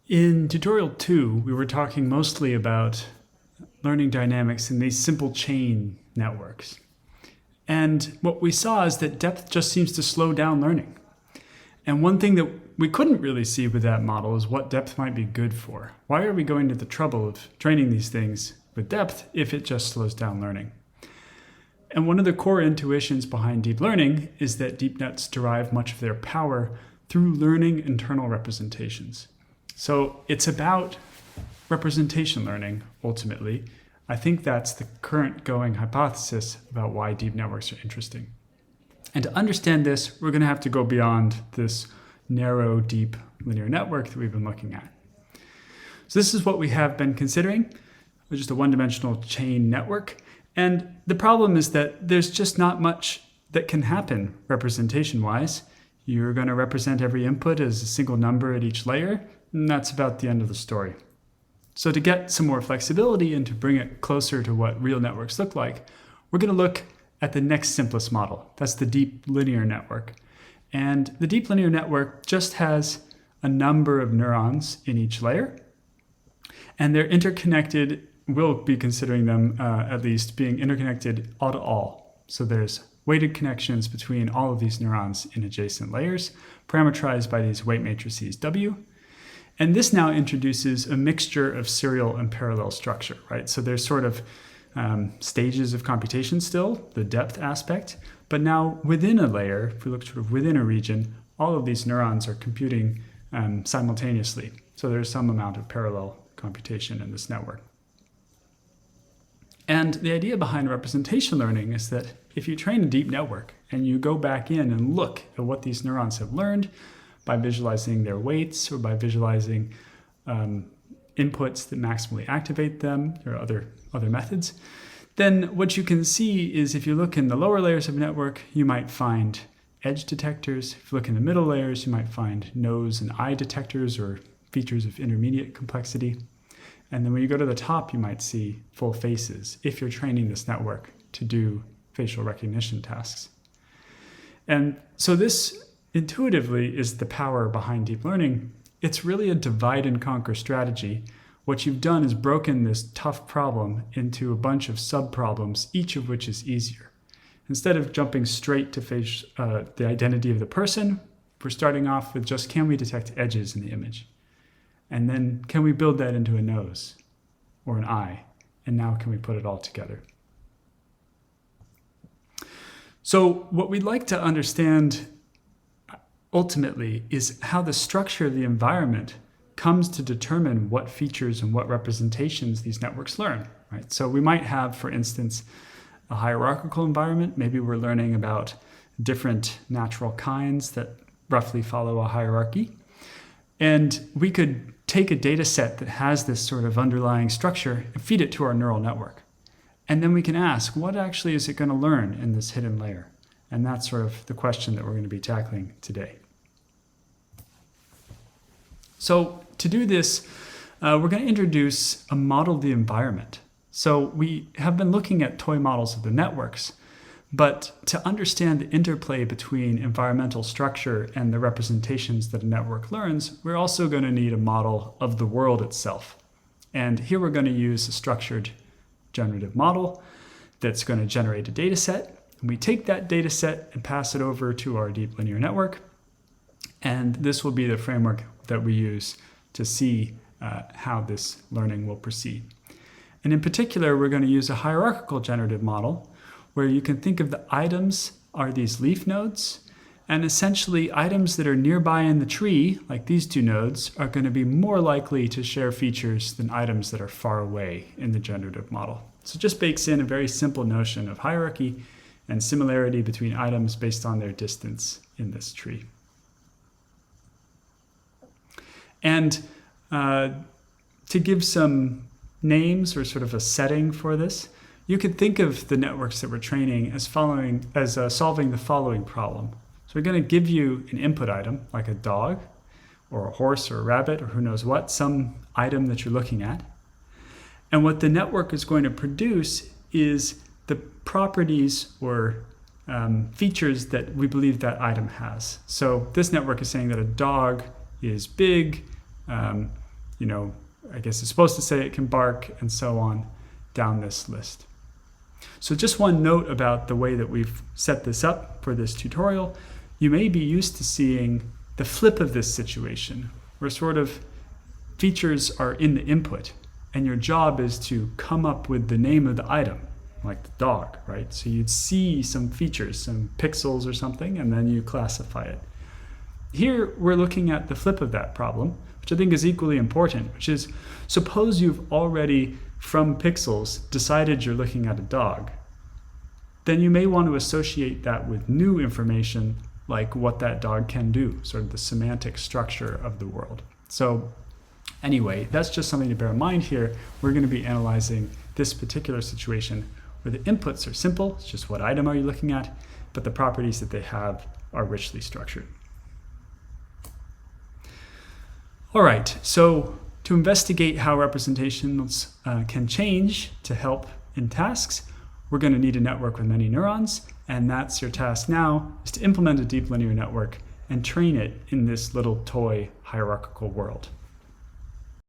In tutorial 2, we were talking mostly about learning dynamics in these simple chain networks. And what we saw is that depth just seems to slow down learning. And one thing that we couldn't really see with that model is what depth might be good for. Why are we going to the trouble of training these things with depth if it just slows down learning? And one of the core intuitions behind deep learning is that deep nets derive much of their power through learning internal representations. So it's about representation learning, ultimately. I think that's the current going hypothesis about why deep networks are interesting. And to understand this, we're going to have to go beyond this narrow, deep linear network that we've been looking at. So this is what we have been considering, just a one-dimensional chain network. And the problem is that there's just not much that can happen representation-wise. You're going to represent every input as a single number at each layer, and that's about the end of the story. So to get some more flexibility and to bring it closer to what real networks look like, we're going to look at the next simplest model. That's the deep linear network. And the deep linear network just has a number of neurons in each layer, and they're interconnected. We'll be considering them at least being interconnected all to all. So there's weighted connections between all of these neurons in adjacent layers, parameterized by these weight matrices W. And this now introduces a mixture of serial and parallel structure, right? So there's sort of stages of computation still, the depth aspect, but now within a layer, if we look sort of within a region, all of these neurons are computing simultaneously. So there's some amount of parallel computation in this network. And the idea behind representation learning is that if you train a deep network and you go back in and look at what these neurons have learned by visualizing their weights or by visualizing inputs that maximally activate them or other methods, then what you can see is if you look in the lower layers of a network, you might find edge detectors. If you look in the middle layers, you might find nose and eye detectors or features of intermediate complexity. And then when you go to the top, you might see full faces if you're training this network to do facial recognition tasks. And so this intuitively is the power behind deep learning. It's really a divide and conquer strategy. What you've done is broken this tough problem into a bunch of sub-problems, each of which is easier. Instead of jumping straight to face the identity of the person, we're starting off with just, can we detect edges in the image? And then can we build that into a nose or an eye? And now can we put it all together? So what we'd like to understand ultimately is how the structure of the environment comes to determine what features and what representations these networks learn, right? So we might have, for instance, a hierarchical environment. Maybe we're learning about different natural kinds that roughly follow a hierarchy. And we could take a data set that has this sort of underlying structure and feed it to our neural network. And then we can ask, what actually is it going to learn in this hidden layer? And that's sort of the question that we're going to be tackling today. So to do this, we're going to introduce a model of the environment. So we have been looking at toy models of the networks, but to understand the interplay between environmental structure and the representations that a network learns, we're also going to need a model of the world itself. And here we're going to use a structured generative model that's going to generate a data set. And we take that data set and pass it over to our deep linear network. And this will be the framework that we use to see how this learning will proceed. And in particular, we're going to use a hierarchical generative model where you can think of the items are these leaf nodes, and essentially items that are nearby in the tree, like these two nodes, are going to be more likely to share features than items that are far away in the generative model. So it just bakes in a very simple notion of hierarchy and similarity between items based on their distance in this tree. And to give some names or sort of a setting for this, you could think of the networks that we're training as solving the following problem. So we're going to give you an input item, like a dog or a horse or a rabbit or who knows what, some item that you're looking at. And what the network is going to produce is the properties or features that we believe that item has. So this network is saying that a dog is big, I guess it's supposed to say it can bark, and so on down this list. So just one note about the way that we've set this up for this tutorial. You may be used to seeing the flip of this situation, where sort of features are in the input, and your job is to come up with the name of the item, like the dog, right? So you'd see some features, some pixels or something, and then you classify it. Here, we're looking at the flip of that problem, which I think is equally important, which is, suppose you've already, from pixels, decided you're looking at a dog. Then you may want to associate that with new information, like what that dog can do, sort of the semantic structure of the world. So anyway, that's just something to bear in mind here. We're going to be analyzing this particular situation where the inputs are simple, it's just what item are you looking at, but the properties that they have are richly structured. All right, so to investigate how representations can change to help in tasks, we're going to need a network with many neurons, and that's your task now, is to implement a deep linear network and train it in this little toy hierarchical world.